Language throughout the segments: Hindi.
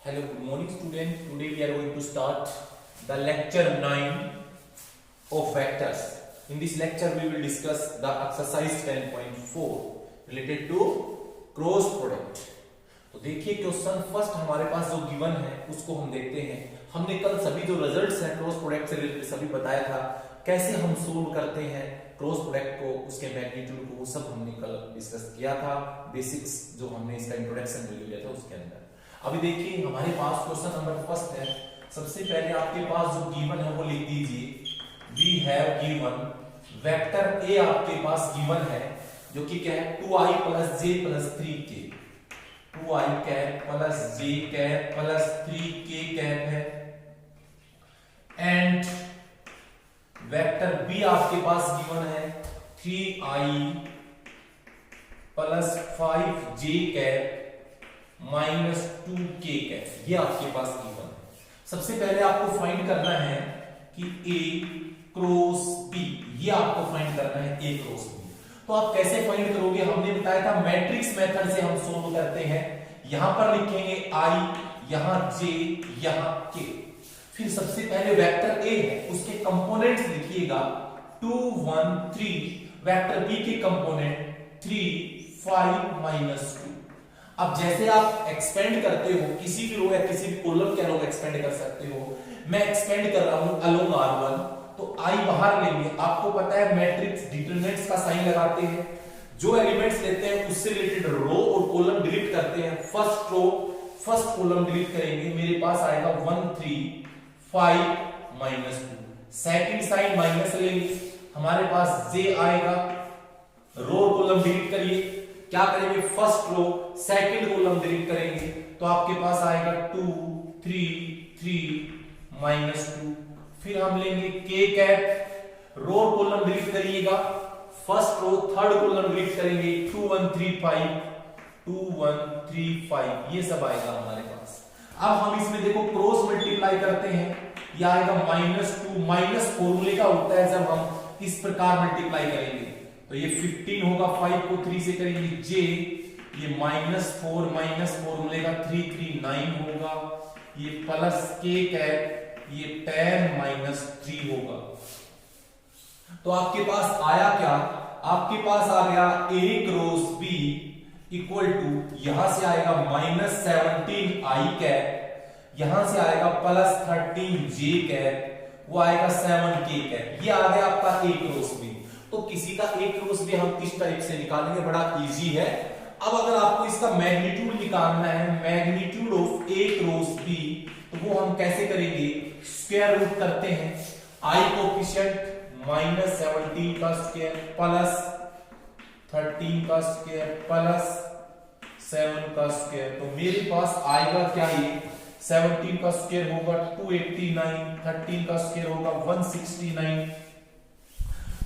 Hello, good morning students. Today we are going to start the lecture 9 of vectors. In this lecture we will discuss the exercise 10.4 related to cross product. तो देखिए क्वेश्चन फर्स्ट हमारे पास जो गिवन है उसको हम देखते हैं. हमने कल सभी जो रिजल्ट्स हैं क्रॉस प्रोडक्ट से रिलेटेड सभी बताया था, कैसे हम सोल्व करते हैं क्रॉस प्रोडक्ट को, उसके मैग्नीट्यूड को, वो सब हमने कल डिस्कस किया था. बेसिक्स जो हमने इसका इंट्रोडक्शन वीडियो लिया था उसके अंदर. अभी देखिए हमारे पास क्वेश्चन नंबर फर्स्ट है. सबसे पहले आपके पास जो गिवन है वो लिख दीजिए. We have given vector a आपके पास गिवन है जो कि क्या है 2i + j + 3k. 2i cap plus j cap plus 3k cap है. एंड वेक्टर बी आपके पास गिवन है 3i + 5j cap -2k cap. ये आपके पास गिवन है. सबसे पहले आपको फाइंड करना है कि a क्रॉस b. ये आपको फाइंड करना है a क्रॉस b. तो आप कैसे फाइंड करोगे, हमने बताया था मैट्रिक्स मेथड से हम सोल्व करते हैं. यहां पर लिखेंगे i, यहां j, यहां k. फिर सबसे पहले वेक्टर a है उसके कंपोनेंट्स लिखिएगा 2 1 3. वेक्टर b के कंपोनेंट 3 5 -2. अब जैसे आप एक्सपेंड करते हो किसी भी रो या किसी भी कॉलम के अलोंग एक्सपेंड कर सकते हो. मैं एक्सपेंड कर रहा हूं अलोंग r1, तो i बाहर लेंगे. आपको पता है मैट्रिक्स डिटरमिनेंट्स का साइन लगाते हैं. जो एलिमेंट्स लेते हैं उससे रिलेटेड रो और कॉलम डिलीट करते हैं. First row first column delete करेंगे, मेरे पास आएगा 1 3 5 -2. सेकंड साइन माइनस लेंगे, हमारे पास j आएगा. रो कॉलम डिलीट करिए, क्या करेंगे first row second column delete करेंगे, तो आपके पास आएगा 2 3 3 -2. फिर हम लेंगे k cap. Row column delete करिएगा, first row third column delete करेंगे 2 1 3 5 2 1 3 5. ये सब आएगा हमारे पास. अब हम इसमें देखो क्रॉस मल्टीप्लाई करते हैं, ये आएगा -2. माइनस फॉर्मूले का होता है जब हम इस प्रकार मल्टीप्लाई करेंगे. तो ये 15 होगा, 5 को 3 से करेंगे j, ये -4 फॉर्मूले का 3 3 9 होगा. ये प्लस k कैप, ये 10 -3 होगा. तो आपके पास आया क्या, आपके पास आ गया a cross b equal to, यहां से आएगा -17i कैप, यहां से आएगा +13j कैप, वो आएगा 7k कैप. ये आ गया आपका a क्रॉस b. तो किसी का a क्रॉस b हम इस टाइप से निकालेंगे, बड़ा इजी है. अब अगर आपको इसका मैग्नीट्यूड निकालना है, magnitude of a cross b, तो वो हम कैसे करेंगे, स्क्वायर रूट करते हैं. i कोएफिशिएंट -17 का स्क्वायर प्लस 13 का स्क्वायर प्लस 7 का स्क्वायर. तो मेरे पास आएगा क्या, ये 17 का स्क्वायर होगा 289, 13 का स्क्वायर होगा 169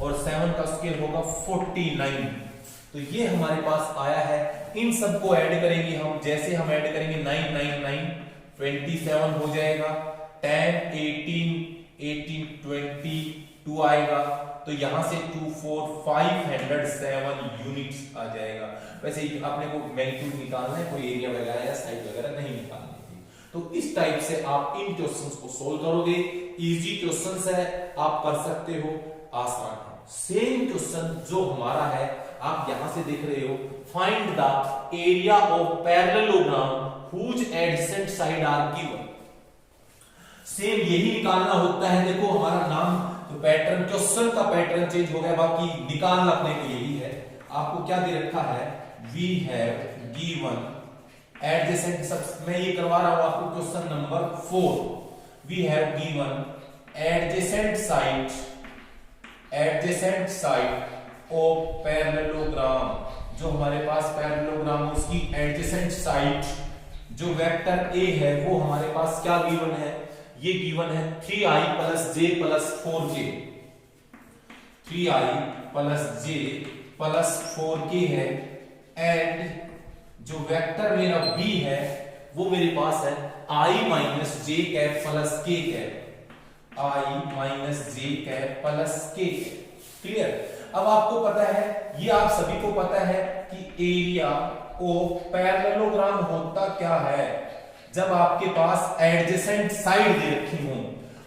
और 7 का स्क्वायर होगा 49. तो ये हमारे पास आया है. इन सबको ऐड करेंगे हम, जैसे हम ऐड करेंगे 9 9 9 27 हो जाएगा. 10 18 18 22 आएगा. तो यहां से 2 4 507 यूनिट्स आ जाएगा. वैसे आपने को मैग्नीट्यूड निकालना है, कोई एरिया वगैरह या साइड वगैरह नहीं निकालनी थी. तो इस टाइप से आप इन क्वेश्चंस को सोल्व करोगे. इजी क्वेश्चंस है, आप कर सकते हो, आसान है. सेम क्वेश्चन जो हमारा है आप यहां से देख रहे हो, find the area of parallelogram whose adjacent side are given. Same यही निकालना होता है. देखो हमारा नाम तो पैटर्न, क्वेश्चन का पैटर्न चेंज हो गया, बाकी निकालना अपने को यही है. आपको क्या दे रखा है, वी हैव गिवन एडजेसेंट. सब मैं ये करवा रहा हूं आपको question number 4. We have given adjacent side of parallelogram. जो हमारे पास पैरेललोग्राम उसकी एडजेसेंट साइड जो वेक्टर a है वो हमारे पास क्या गिवन है, ये गिवन है 3i + j + 4k. 3i + j + 4k है. एंड जो वेक्टर मेरा b है वो मेरे पास है i - j cap + k cap. i - j cap + k. Clear. अब आपको पता है, ये आप सभी को पता है कि एरिया ऑफ पैरेललोग्राम होता क्या है, जब आपके पास एडजेसेंट साइड दे रखी हो।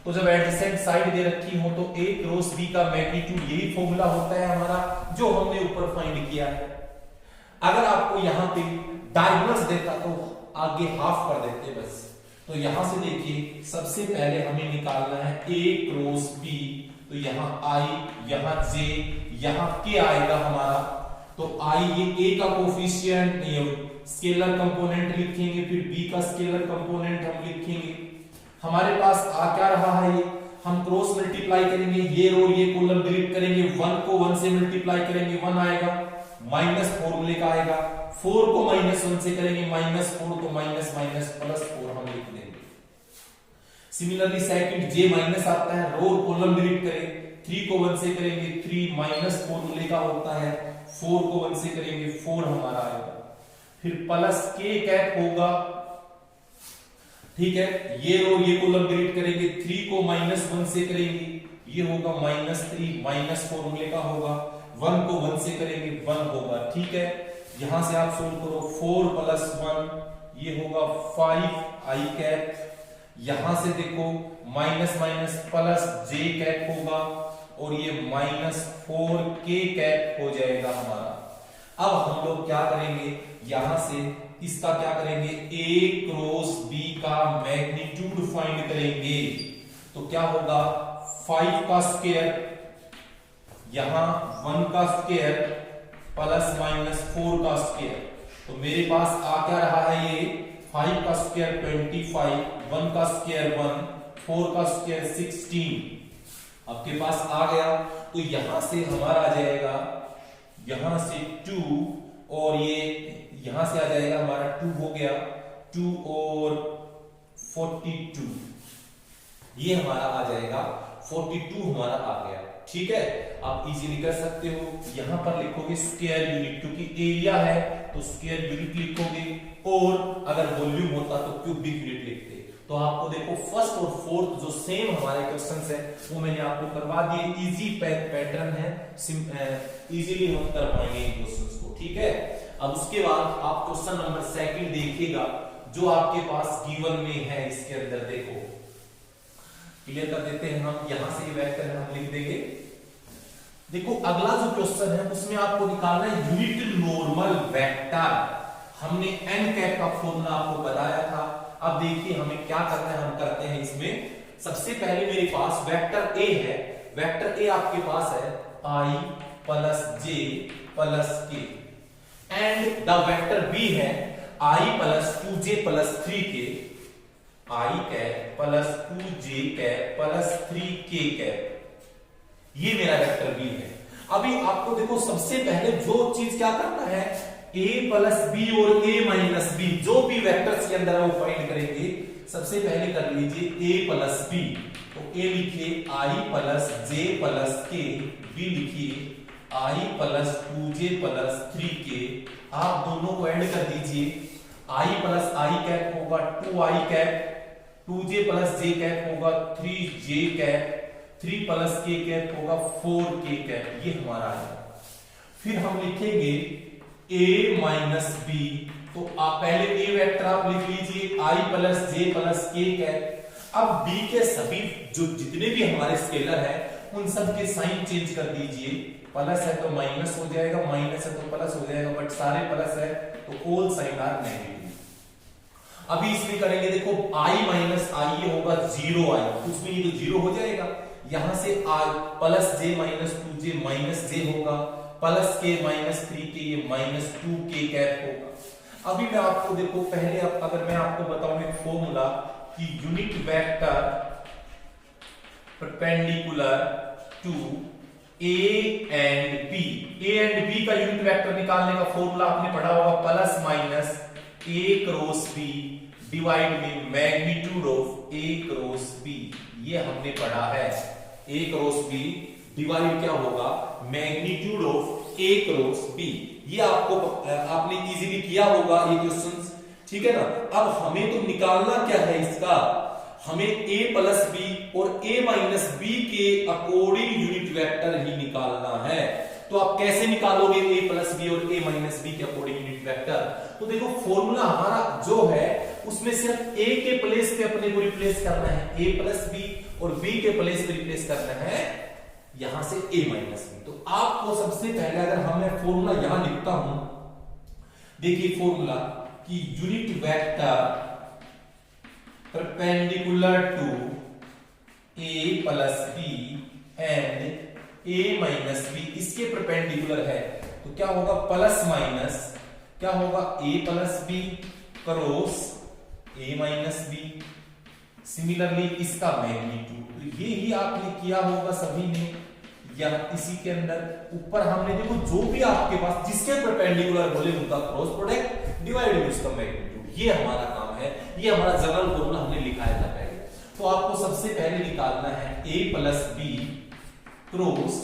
तो जब एडजेसेंट साइड दे रखी हो तो ए क्रॉस बी का मैग्नीट्यूड यही फॉर्मूला होता है हमारा जो हमने ऊपर फाइंड किया है। अगर आपको यहां पे डायगोनल्स देता तो आगे हाफ कर देते बस। तो यहां से देखिए सबसे पहले हमें निकालना है ए क्रॉस बी। तो यहां आई, यहां जे, यहां के आएगा हमारा। तो आई ये ए का कोफिशिएंट स्केलर कंपोनेंट लिखेंगे, फिर बी का स्केलर कंपोनेंट हम लिखेंगे। हमारे पास आ क्या रहा है, ये हम क्रॉस मल्टीप्लाई करेंगे, ये रो ये कॉलम डिलीट करेंगे, 1 को 1 से मल्टीप्लाई करेंगे 1 आएगा, माइनस फॉर्मूले का आएगा, 4 को -1 से करेंगे -4 तो माइनस माइनस प्लस 4 हम लिख देंगे। सिमिलरली सेकंड जे माइनस आता है, रो कॉलम डिलीट करें, 3 को 1 से करेंगे 3 माइनस फॉर्मूले का होता है, 4 को 1 से करेंगे 4 हमारा आएगा, फिर प्लस के कैप होगा, ठीक है। ये रो ये कॉलम डिलीट करेंगे, 3 को -1 से करेंगे, ये होगा -3 माइनस फॉर्मूले का होगा, 1 को 1 से करेंगे 1 होगा, ठीक है। यहां से आप सोल्व करो, 4 + 1 ये होगा 5 आई कैप, यहां से देखो माइनस माइनस प्लस जे कैप होगा और ये -4 के कैप हो जाएगा हमारा। अब हम लोग क्या करेंगे, यहां से इसका क्या करेंगे, ए क्रॉस बी का मैग्नीट्यूड फाइंड करेंगे। तो क्या होगा 5 का स्क्वायर, यहां 1 का स्क्वायर प्लस -4 का स्क्वायर। तो मेरे पास आ क्या रहा है, ये 5 का स्क्वायर 25, 1 का स्क्वायर 1, 4 का स्क्वायर 16 आपके पास आ गया। तो यहां से हमारा आ जाएगा, यहां से 2 और ये यहां से आ जाएगा हमारा 2 हो गया, 2 और 42 ये हमारा आ जाएगा, 42 हमारा आ गया, ठीक है। आप इजीली कर सकते हो, यहां पर लिखोगे स्क्वायर यूनिट, क्योंकि एरिया है तो स्क्वायर यूनिट लिखोगे, और अगर वॉल्यूम होता तो क्यूबिक यूनिट लिखते। तो आपको देखो फर्स्ट और फोर्थ जो सेम हमारे क्वेश्चंस है वो मैंने आपको करवा दिए, इजी पैटर्न है, इजीली हम कर पाएंगे इन क्वेश्चंस को, ठीक है। अब उसके बाद आप क्वेश्चन नंबर 2 देखिएगा जो आपके पास गिवन में है, इसके अंदर देखो क्लियर कर देते हैं हम, यहां से ये वेक्टर है हम लिख देंगे। देखो अगला जो क्वेश्चन है उसमें आपको निकालना है यूनिट नॉर्मल वेक्टर। हमने n कैप का फॉर्मूला आपको बताया था। अब देखिए हमें क्या करना है, हम करते हैं इसमें। सबसे पहले मेरे पास वेक्टर a है, वेक्टर a आपके पास है i + j + k and the vector b है i + 2j + 3k, i cap + 2j cap + 3k cap, ये मेरा वेक्टर b है। अभी आपको देखो सबसे पहले जो चीज क्या करना है, a + b और a - b जो भी वेक्टर्स के अंदर है वो फाइंड करेंगे। सबसे पहले कर लीजिए a + b, तो a लिखिए i + j + k, b लिखिए i + 2j + 3k। आप दोनों को ऐड कर दीजिए, i + i कैप होगा 2i cap, 2j + j cap होगा 3j कैप, 3 + k कैप होगा 4k कैप, ये हमारा आएगा। फिर हम लिखेंगे a - b, तो आप पहले a वेक्टर आप लिख लीजिए i + j + k कैप। अब b के सभी जो जितने भी हमारे स्केलर हैं उन सब के साइन चेंज कर दीजिए, प्लस है तो माइनस हो जाएगा, माइनस है तो प्लस हो जाएगा, बट सारे प्लस है तो ऑल साइन आर नेगेटिव। अभी इसमें करेंगे, देखो i - i ये होगा 0i, उसमें ये तो 0 हो जाएगा। यहां से i + j - 2j -j होगा, प्लस k - 3k ये -2k कैप होगा। अभी मैं आपको देखो पहले अगर मैं आपको बताऊं एक फॉर्मूला कि unit vector perpendicular to a and b का यूनिट वेक्टर निकालने का फॉर्मूला आपने पढ़ा होगा, ± a क्रॉस b डिवाइड में magnitude of a cross b, ये हमने पढ़ा है। a क्रॉस b डिवाइड क्या होगा, magnitude of a cross b, ये आपको आपने इजीली किया होगा ये क्वेश्चंस, ठीक है ना। अब हमें तो निकालना क्या है इसका, हमें a + b और a - b के अकॉर्डिंग यूनिट वेक्टर ही निकालना है। तो आप कैसे निकालोगे a + b और a - b के अकॉर्डिंग यूनिट वेक्टर, तो देखो फॉर्मूला हमारा जो है उसमें सिर्फ ए के प्लेस पे अपने को रिप्लेस करना है, ए प्लस बी, और बी के प्लेस पे रिप्लेस करना है यहां से ए माइनस बी। तो आपको सबसे पहले अगर मैं फॉर्मूला यहां लिखता हूं, देखिए फॉर्मूला कि unit vector perpendicular to A plus B and A minus B, इसके परपेंडिकुलर है, तो क्या होगा प्लस माइनस क्या होगा A plus B cross A minus B. Similarly इसका मैग्नीट्यूड, तो ये ही आपने किया होगा सभी ने, या इसी के अंदर ऊपर हमने देखो जो भी आपके पास जिसके परपेंडिकुलर बोले उनका क्रॉस प्रोडक्ट डिवाइड बाय उसका मैग्नीट्यूड, ये हमारा काम है, ये हमारा जनरल फॉर्मूला हमने लिखाया था पहले। तो आपको सबसे पहले निकालना है a plus B cross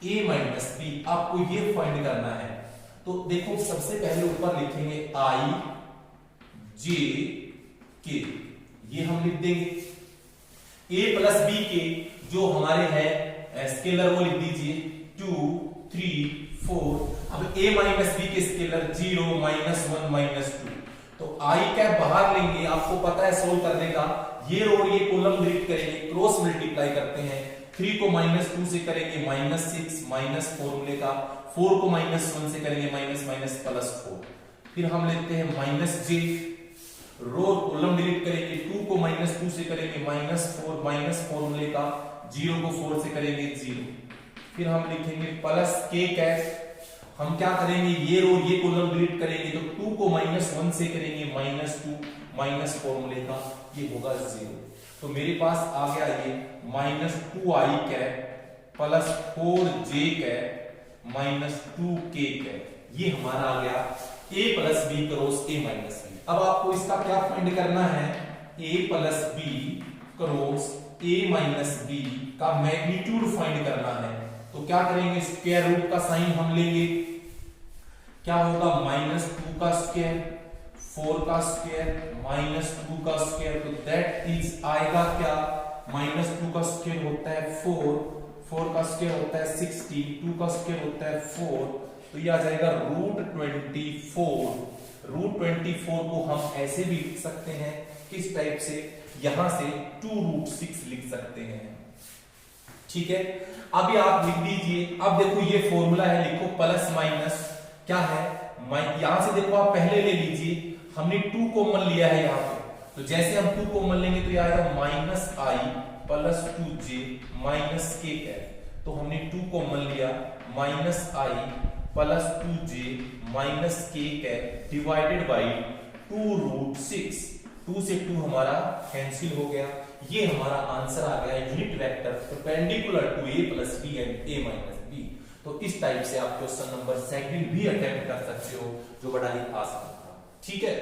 a minus b, आपको ये फाइंड करना है। तो देखो सबसे पहले ऊपर लिखेंगे i j k, ये हम लिख देंगे। a प्लस बी के जो हमारे हैं स्केलर वो लिख दीजिए 2 3 4। अब a माइनस बी के स्केलर 0 -1 -2, तो i कैप बाहर लेंगे, आपको पता है सोल्व करने का, ये रो ये कॉलम डिलीट करेंगे, क्रॉस मल्टीप्लाई करते हैं, 3 को -2 से करेंगे -6 माइनस फॉर्मूले का, 4 को -1 से करेंगे -+4, फिर हम लेते हैं -j, रो कॉलम डिलीट करेंगे, 2 को -2 से करेंगे -4 माइनस फॉर्मूले का, 0 को 4 से करेंगे 0, फिर हम लिखेंगे प्लस k कैप, हम क्या करेंगे ये रो ये कॉलम डिलीट करेंगे, तो 2 को -1 से करेंगे -2 माइनस फॉर्मूले का, ये होगा 0। तो मेरे पास आ गया ये -2i cap plus 4j cap -2k cap, ये हमारा आ गया a plus B cross a minus b. अब आपको इसका क्या फाइंड करना है, a plus B cross a minus b का मैग्नीट्यूड फाइंड करना है। तो क्या करेंगे, स्क्वायर रूट का साइन हम लेंगे, क्या होगा -2 का स्क्वायर 4 का स्क्वायर -2 का स्क्वायर, तो दैट इज आएगा क्या, -2 का स्क्वायर होता है 4, 4 का स्क्वायर होता है 16, 2 का स्क्वायर होता है 4, तो ये आ जाएगा √24। √24 को हम ऐसे भी लिख सकते हैं, किस टाइप से, यहां से 2√6 लिख सकते हैं, ठीक है। अभी आप लिख दीजिए, अब देखो ये फॉर्मूला है, लिखो प्लस माइनस क्या है, यहां से देखो आप पहले ले लीजिए, हमने 2 कॉमन लिया है यहाँ पे, तो जैसे हम 2 कॉमन लेंगे तो ये आएगा -i plus 2j minus k cap, तो हमने 2 कॉमन लिया, -i plus 2j minus k cap divided by 2√6, 2 से 2 हमारा कैंसिल हो गया, ये हमारा आंसर आ गया unit vector perpendicular to a plus b and a minus b। तो इस टाइप से आप क्वेश्चन नंबर 2 भी अटेम्प्ट कर सकते हो, जो बड़ा ही आसान था, ठीक है।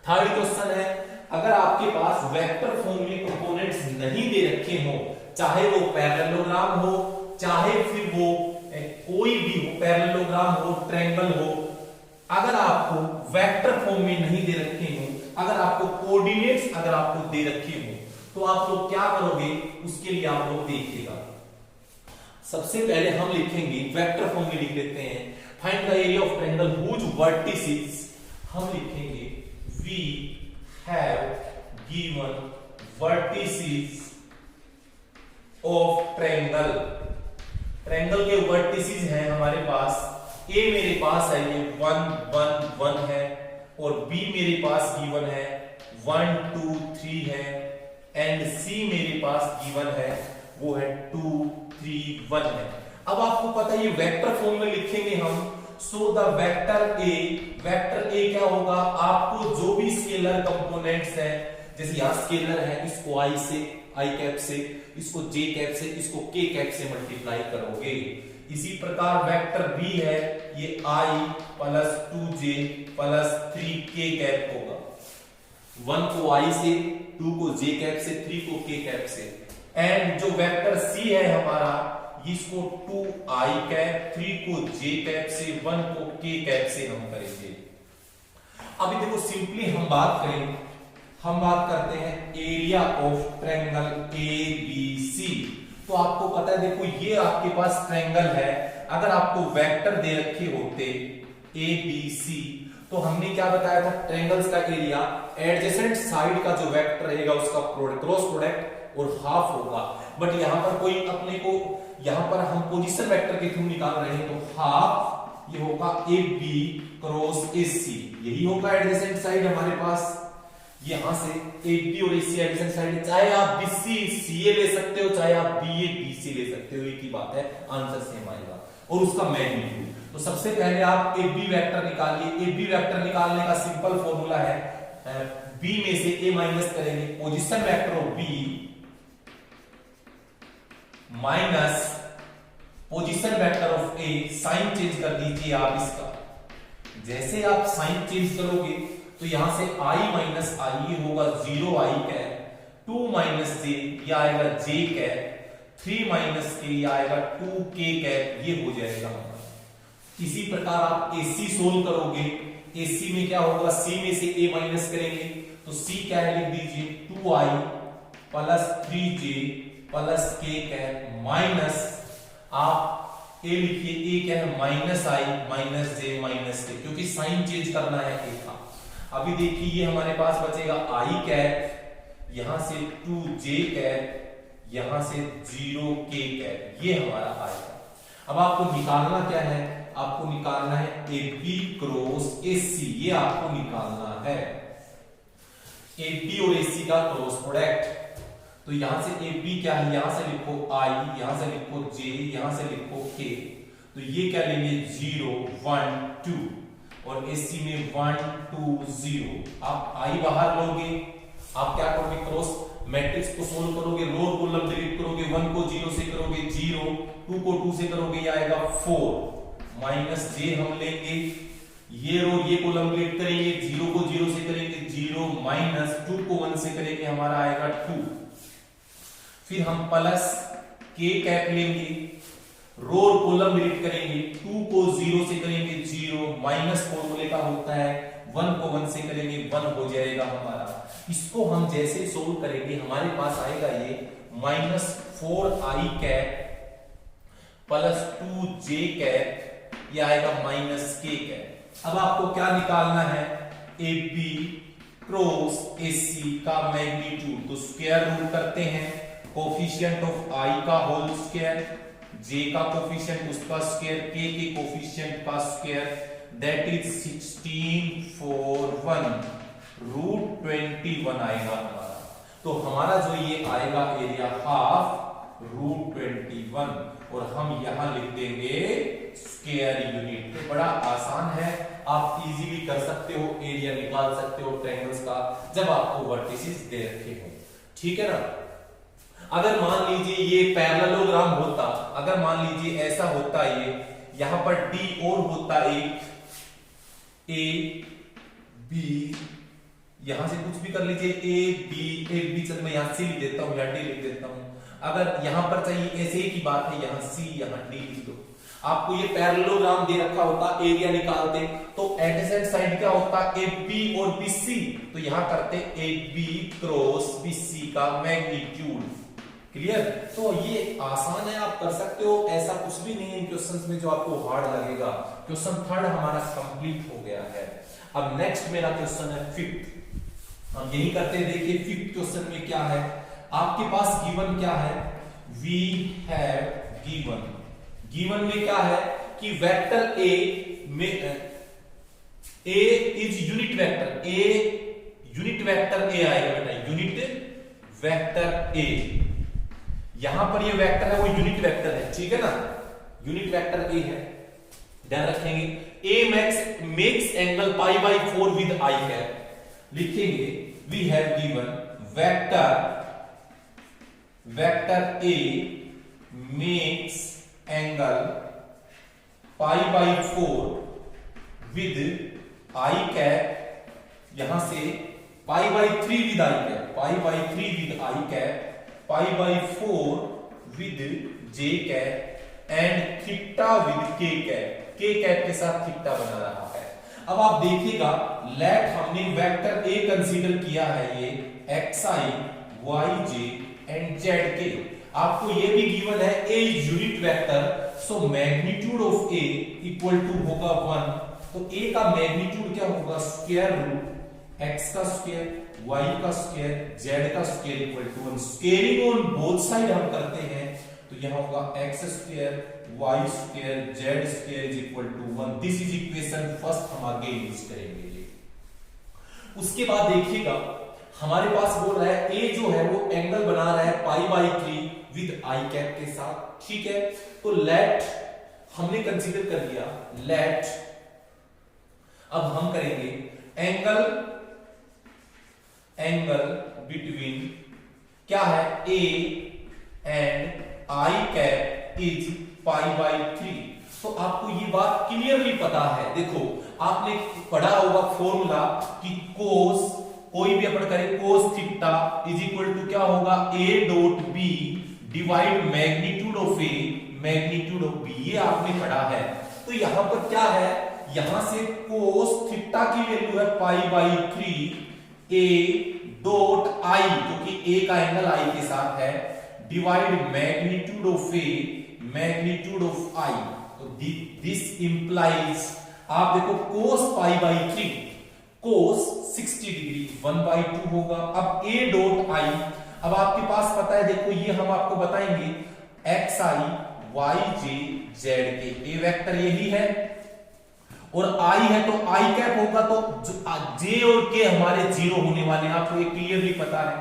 थर्ड क्वेश्चन है, अगर आपके पास वेक्टर फॉर्म में कंपोनेंट्स नहीं दे रखे हो, चाहे वो पैरेललोग्राम हो, चाहे फिर वो कोई भी हो, पैरेललोग्राम हो, ट्रायंगल हो, अगर आपको वेक्टर फॉर्म में नहीं दे रखे हो, अगर आपको कोऑर्डिनेट्स अगर आपको दे रखे हो, तो आप लोग क्या करोगे, उसके लिए आप लोग देखिएगा। सबसे पहले हम लिखेंगे वेक्टर फॉर्म में लिख लेते हैं, find the area of triangle whose vertices, हम लिखेंगे we have given vertices of triangle, triangle के वर्टिसेस हैं हमारे पास, a मेरे पास है ये 1 1 1 है, और b मेरे पास गिवन है 1 2 3 है, एंड c मेरे पास गिवन है वो है 2 3 1 है। अब आपको पता है ये वेक्टर फॉर्म में लिखेंगे हम, सो द वेक्टर ए क्या होगा, आपको जो भी स्केलर कंपोनेंट्स हैं, जैसे यहां स्केलर है, इसको i से i कैप से, इसको j कैप से, इसको k कैप से मल्टीप्लाई करोगे। इसी प्रकार वेक्टर b है, ये i plus 2j plus 3k cap होगा, 1 को i से, 2 को j कैप से, 3 को k कैप से, एंड जो वेक्टर c है हमारा, इसको 2i कैप, 3 को j कैप से, 1 को k कैप से हम करेंगे। अभी देखो सिंपली हम बात करते हैं एरिया ऑफ ट्रायंगल ABC। तो आपको पता है, देखो ये आपके पास ट्रायंगल है, अगर आपको वेक्टर दे रखे होते ABC, तो हमने क्या बताया था, ट्रायंगल्स का एरिया एडजेसेंट साइड का जो वेक्टर रहेगा उसका क्रॉस प्रोडक्ट और हाफ होगा। बट यहां पर कोई अपने को, यहां पर हम पोजीशन वेक्टर के थ्रू निकाल रहे हैं तो हाफ ये होगा ए बी क्रॉस ए सी, यही होगा एडजेसेंट साइड हमारे पास। यहां से ए बी और ए सी एडजेसेंट साइड, चाहे आप बी सी सी ए ले सकते हो, चाहे आप बी ए बी सी ले सकते हो, एक ही बात है, आंसर सेम आएगा। और उसका मैग्नीट्यूड, तो सबसे पहले आप ए बी वेक्टर निकालिए। ए बी वेक्टर निकालने का सिंपल फॉर्मूला है, बी में से ए माइनस करेंगे, position vector of b minus position vector of a, sign change कर दीजिए आप इसका। जैसे आप साइन चेंज करोगे तो यहां से i माइनस आई ये होगा 0 i कैप, 2 माइनस जे ये आएगा j कैप, 3 माइनस के ये आएगा 2 k कैप, ये हो जाएगा हमारा। इसी प्रकार आप AC सोल्व करोगे, AC में क्या होगा, C में से A माइनस करेंगे तो C क्या है लिख दीजिए 2i plus 3j plus k cap minus आप A लिखिए, A क्या है minus i minus j minus k, क्योंकि साइन चेंज करना है A का। अभी देखिए ये हमारे पास बचेगा i कैप, यहां से 2j कैप, यहां से 0k कैप, ये हमारा आएगा। अब आपको निकालना क्या है, आपको निकालना है ए बी क्रॉस ए सी, ये आपको निकालना है ए बी और ए सी का क्रॉस प्रोडक्ट। तो यहां से ए बी क्या है, यहां से लिखो i, यहां से लिखो j, यहां से लिखो k, तो ये क्या लेंगे 0 1 2 और AC में 1 2 0। आप i बाहर लोगे, आप क्या करोगे, क्रॉस मैट्रिक्स को सोल्व करोगे, रो और कॉलम डिलीट करोगे, 1 को 0 से करोगे 0, 2 को 2 से करोगे ये आएगा 4, माइनस j हम लेंगे, ये रो ये कॉलम डिलीट करेंगे, 0 को 0 से करेंगे 0, माइनस 2 को 1 से करेंगे हमारा आएगा 2, फिर हम प्लस k कैप लेंगे, रो और कॉलम डिलीट करेंगे, 2 को 0 से करेंगे 0, माइनस फॉर्मूले का होता है 1 को 1 से करेंगे 1 हो जाएगा हमारा। इसको हम जैसे सोल्व करेंगे हमारे पास आएगा ये minus 4i cap plus 2j cap, ये आएगा माइनस k कैप। अब आपको क्या निकालना है, ए बी क्रॉस ए सी का मैग्नीट्यूड, तो स्क्वायर रूट करते हैं, कोफिशिएंट ऑफ i का होल स्क्वायर, j का कोफिशिएंट उसका स्क्वायर, k के कोफिशिएंट का स्क्वायर, दैट इज 16 4 1 रूट 21 आएगा हमारा। तो हमारा जो ये आएगा एरिया हाफ रूट 21, और हम यहां लिख देंगे स्क्वायर यूनिट। तो बड़ा आसान है, आप इजीली कर सकते हो, एरिया निकाल सकते हो ट्रायंगल्स का जब आपको वर्टिसेस दे रखे हो, ठीक है ना। अगर मान लीजिए ये पैरेललोग्राम होता, अगर मान लीजिए ऐसा होता, ये यहां पर D और होता एक A B, यहां से कुछ भी कर लीजिए A B चल मैं यहां C लिख देता हूं या D लिख देता हूं। अगर यहां पर चाहिए ऐसे की बात है, यहां C यहां D लिख दो। आपको ये पैरेललोग्राम दे रखा होता, एरिया निकालते तो एडजेसेंट साइड क्या होता AB और BC, तो यहां करते AB क्रॉस BC का मैग्नीट्यूड। क्लियर। तो ये आसान है, आप कर सकते हो, ऐसा कुछ भी नहीं है क्वेश्चंस में जो आपको हार्ड लगेगा। क्वेश्चन थर्ड हमारा कंप्लीट हो गया है। अब नेक्स्ट मेरा क्वेश्चन है फिफ्थ। हम यही करते हैं, देखिए फिफ्थ क्वेश्चन में क्या है, आपके पास गिवन क्या है, वी हैव गिवन, गिवन में क्या है कि वेक्टर ए में A is unit vector, a unit vector A आएगा बेटा, यूनिट वेक्टर ए। यहां पर ये वेक्टर है वो यूनिट वेक्टर है, ठीक है ना, यूनिट वेक्टर ए है, ध्यान रखेंगे। A makes angle pi by 4 with I cap, लिखेंगे we have given vector A makes angle pi by 4 with I cap, यहां से pi by 3 with I cap, pi by 3 with I cap, pi by 4 with J cap and theta with K cap, K cap के साथ थीटा बना रहा है। अब आप देखिएगा, लेट हमने वेक्टर ए कंसीडर किया है, ये xi yj एंड zk। आपको ये भी गिवन है A unit vector, so magnitude of A equal to होगा 1। तो ए का मैग्नीट्यूड क्या होगा, स्क्वायर रूट एक्स का स्क्वायर वाई का स्क्वायर जेड का square equal to 1। Squaring on both side हम करते हैं तो यहां होगा X square Y square Z square is equal to 1। This is equation first हम आगे यूज करेंगे। उसके बाद देखिएगा हमारे पास बोल रहा है ए जो है वो एंगल बना रहा है π/3 विद आई कैप के साथ, ठीक है। तो लेट हमने कंसीडर कर लिया, लेट अब हम करेंगे एंगल बिटवीन क्या है A and I cap is π/3। तो आपको ये बात क्लियरली पता है, देखो आपने पढ़ा होगा फॉर्मूला कि कोस कोई भी अपन करें cos theta is equal to क्या होगा a dot b divide magnitude of a magnitude of b, ये आपने पढ़ा है। तो यहां पर क्या है, यहां से कोस थीटा की वैल्यू है π/3 a डॉट i, क्योंकि a का एंगल i के साथ है, divide magnitude of a magnitude of i। तो दिस इंप्लाइज आप देखो कोस π/3 कोस 60 डिग्री 1/2 होगा। अब a डॉट i, अब आपके पास पता है, देखो ये हम आपको बताएंगे xi yj z के, a वेक्टर यही है और i है तो i कैप होगा, तो j और k हमारे जीरो होने वाले हैं, आपको ये क्लियरली पता है।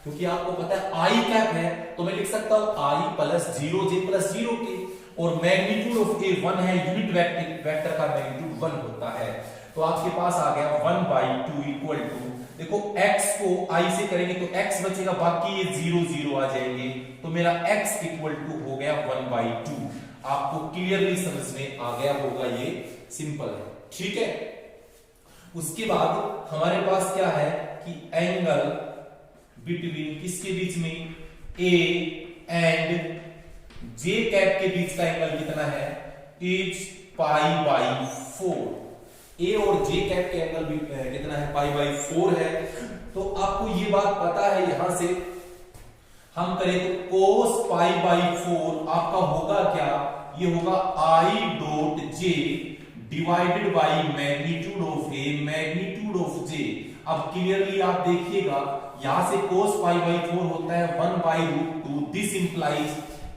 क्योंकि आपको पता है i कैप है तो मैं लिख सकता हूं i plus 0j plus 0k, और मैग्नीट्यूड ऑफ a 1 है, यूनिट वेक्टर का मैग्नीट्यूड 1 होता है। तो आपके पास आ गया 1/2 इक्वल टू, देखो x को i से करेंगे तो x बचेगा, बाकी ये 0 0 आ जाएंगे, तो मेरा x इक्वल टू हो गया 1/2। आपको क्लियरली समझ में आ गया होगा, ये सिंपल है, ठीक है। उसके बाद हमारे पास क्या है कि एंगल बिटवीन किसके बीच में a एंड j कैप के बीच का एंगल कितना है, इज π/4। a और j कैप के एंगल भी कितना है, π/4 है। तो आपको ये बात पता है, यहां से हम करें तो cos π/4 आपका होगा क्या, ये होगा i dot j divided by magnitude of a magnitude of j। अब क्लियरली आप देखिएगा यहां से cos π/4 होता है 1/√2। This implies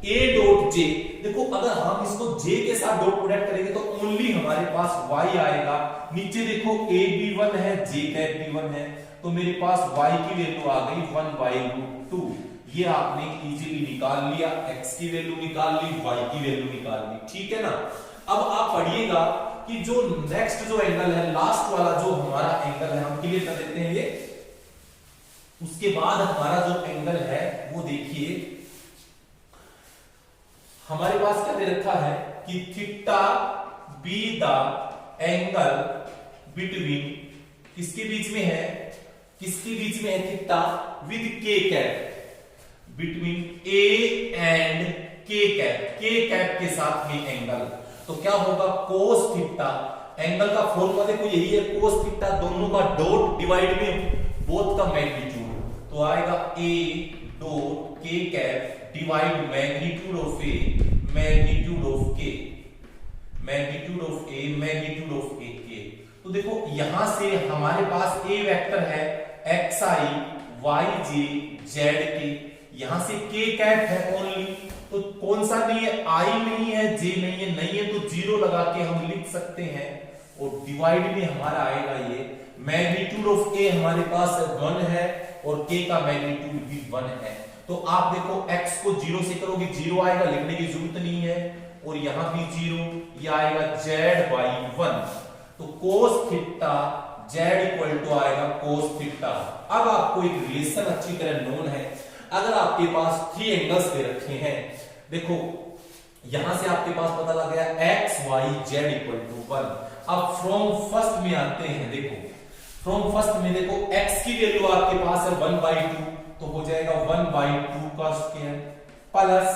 a dot j, देखो अगर हम इसको j के साथ डॉट प्रोडक्ट करेंगे तो ओनली हमारे पास y आएगा। नीचे देखो a भी 1 है j कैप भी 1 है, तो मेरे पास y की वैल्यू आ गई 1/√2। ये आपने इजीली निकाल लिया, x की वैल्यू निकाल ली, y की वैल्यू निकाल ली, ठीक है ना। अब आप पढ़िएगा कि जो नेक्स्ट जो एंगल है, लास्ट वाला जो हमारा एंगल है, हम क्लियर कर देते हैं ये। उसके बाद हमारा जो एंगल है वो देखिए हमारे पास क्या दे रखा है कि theta be the angle between किसके बीच में है, किसके बीच में है theta with K cap, between A and के कैप के साथ में एंगल। तो क्या होगा कोस थीटा, एंगल का फॉर्मूला देखो यही है, कोस थीटा दोनों का डॉट डिवाइड में बोथ का मैग्नीट्यूड, तो आएगा a डॉट के cap divide magnitude of a magnitude of k magnitude of a magnitude of a k। तो देखो यहां से हमारे पास a वेक्टर है xi yj zk, यहां से k कैप है ओनली, तो कौन सा नहीं है, i नहीं है j नहीं है तो 0 लगा के हम लिख सकते हैं, और डिवाइड में हमारा आएगा ये मैग्नीट्यूड ऑफ a हमारे पास 1 है और k का मैग्नीट्यूड भी 1 है। तो आप देखो x को 0 से करोगे 0 आएगा, लिखने की जरूरत नहीं है, और यहां भी 0, ये आएगा z/1। तो cos theta z equal to आएगा cos थीटा। अब आपको एक रिलेशन अच्छी तरह नोन है, अगर आपके पास 3 एंगल्स दे रखे हैं, देखो यहां से आपके पास पता लग गया x y z equal to 1। अब फ्रॉम फर्स्ट में आते हैं, देखो फ्रॉम फर्स्ट में देखो x की वैल्यू आपके पास है 1/2, तो हो जाएगा 1/2 का स्क्वायर, प्लस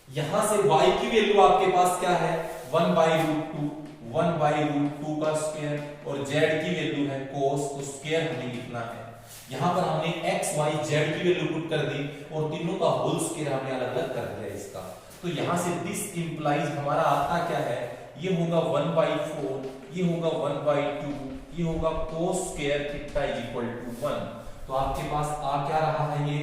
यहां से y की वैल्यू आपके पास क्या है 1/√2 का स्क्वायर, और z की वैल्यू है cos, तो स्क्वायर हमें लिखना है। यहां पर हमने x y z की वैल्यू पुट कर दी और तीनों का होल स्क्वायर हमने अलग अलग कर दिया इसका। तो यहां से दिस इंप्लाइज हमारा आता क्या है, ये होगा 1/4, ये होगा 1/2 ये होगा cos square theta is equal to 1। तो आपके पास आ क्या रहा है, ये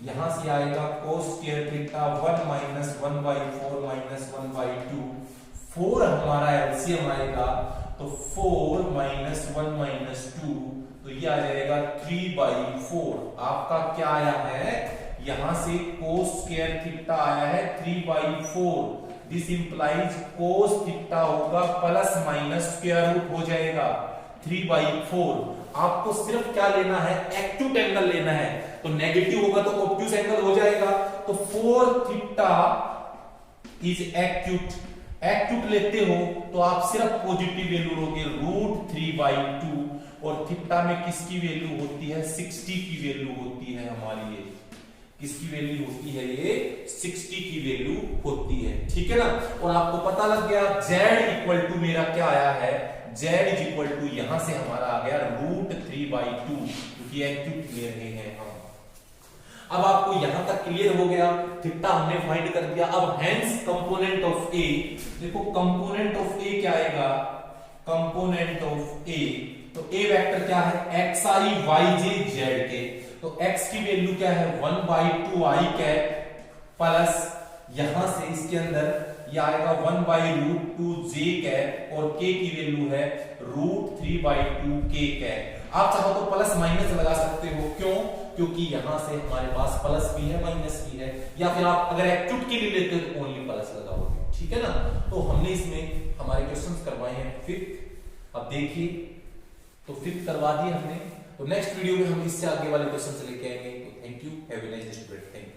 यहां से आएगा cos square theta 1 minus 1/4 minus 1/2। 4 हमारा एलसीएम आएगा, तो 4 माइनस 1 माइनस 2, तो ये आ जाएगा 3/4। आपका क्या आया है, यहां से cos स्क्वायर थीटा आया है 3/4। दिस इंप्लाइज cos थीटा होगा प्लस माइनस स्क्वायर रूट हो जाएगा 3/4। आपको सिर्फ क्या लेना है, एक्यूट एंगल लेना है, तो नेगेटिव होगा तो ऑब्ट्यूज एंगल हो जाएगा। तो 4 थीटा इज एक्यूट। एक्यूट लेते हो तो आप सिर्फ पॉजिटिव वैल्यू लोगे √3/2, और थीटा में किसकी वैल्यू होती है, 60 की वैल्यू होती है हमारी। ये किसकी वैल्यू होती है, ये 60 की वैल्यू होती है, ठीक है ना। और आपको पता लग गया z इक्वल टू मेरा क्या आया है, z इज इक्वल टू यहां से हमारा आ गया √3/2, क्योंकि एक्यूट ले रहे हैं हम। अब आपको यहां तक क्लियर हो गया, थीटा हमने फाइंड कर दिया। अब हेंस कंपोनेंट ऑफ a, देखो कंपोनेंट ऑफ a क्या आएगा, कंपोनेंट ऑफ a, तो a वेक्टर क्या है, xi yj z। तो x की वैल्यू क्या है 1/2 i कैप प्लस यहां से इसके अंदर ये आएगा 1/√2 j कैप, और k की वैल्यू है √3/2 k कैप। आप चाहो तो प्लस माइनस लगा सकते हो, क्यों, क्योंकि यहां से हमारे पास प्लस भी है माइनस भी है, या फिर आप अगर एक्यूट के लिए लेते हो तो ओनली प्लस लगाओगे, ठीक है ना। तो हमने इसमें हमारे क्वेश्चंस करवाए हैं 5th। अब देखिए, तो 5th करवा दिए हमने, तो नेक्स्ट वीडियो में हम इससे आगे वाले क्वेश्चन लेके आएंगे। तो thank you, have a nice day student, thank you.